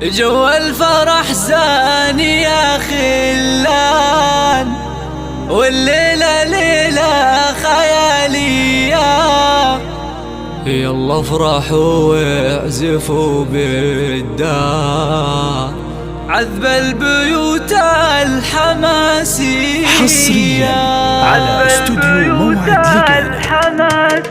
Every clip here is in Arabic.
جو الفرح زاني يا خلان، والليلة ليلة خيالية. يلا افرحوا واعزفوا بالدار، عذب البيوت الحماسية. حصريا على استوديو موعد لقاء.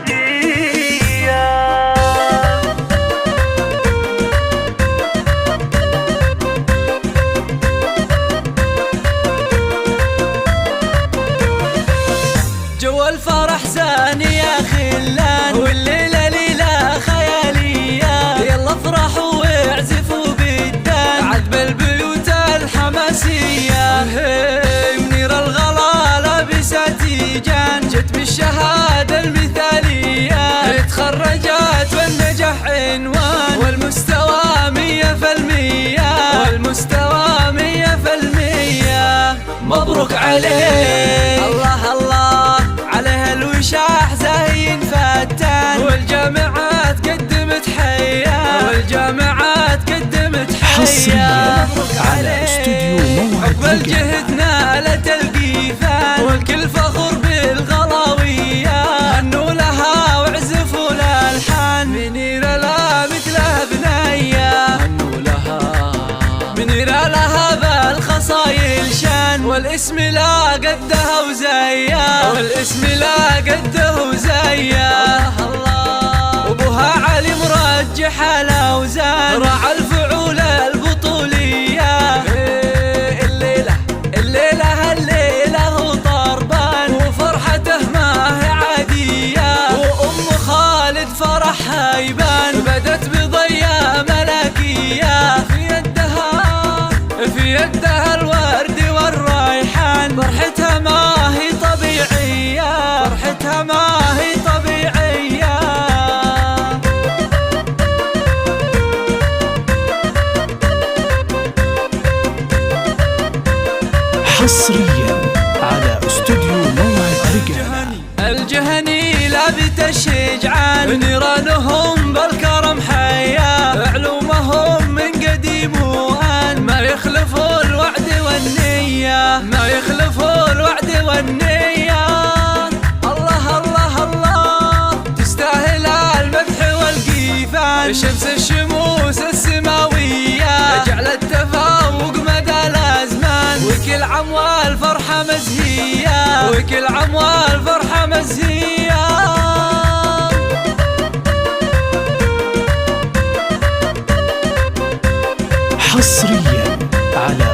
جو الفرح زاني يا خلان، والليلة ليلة خيالية. يلا افرحوا واعزفوا بالدان، عذب البيوت الحماسية. منير الغلا لابسة تيجان، جت بالشهادة المثالية. تخرجت والنجاح عنوان، والمستوى 100%، والمستوى 100%. مبروك عليه، الله الله عليها الوشاح زين فتان. والجامعات قدمت حياه، والجامعات قدمت حياه. حصريا على استوديو موعد لقاء. عقبال جهدنا لتلقيفان، والكل فخور بالغلاوية. هنوا لها واعزفوا الالحان، منيرة لا مثلها بنية. هنوا لها منيرة لها بالخصايل شان، والاسم لا قدها وزيها، والاسم لا قدها وزيها. وابوها علي مرجح الاوزان، راعى الفعول البطولية. الليلة هو طربان، وفرحته ما هي عادية. وام خالد فرحها يبان، بدت بضيا ملكية. في يدها الورد والريحان، فرحتها ما هي طبيعية، فرحتها ما هي طبيعية. حصريا على استوديو موعد لقاء. الجهني لابت الشجعان، نيرانهم بالكرم حياه. علومهم من قديم وآن، ما يخلفوا الوعد والنية، ما يخلفوا الوعد والنية. الله الله الله تستاهل المدح والقيفان، شمس الشموس السماوية. جعلت تفوق مدى الأزمان، وكل عام والفرحة مزهية، وكل عام والفرحة مزهية. حصريا على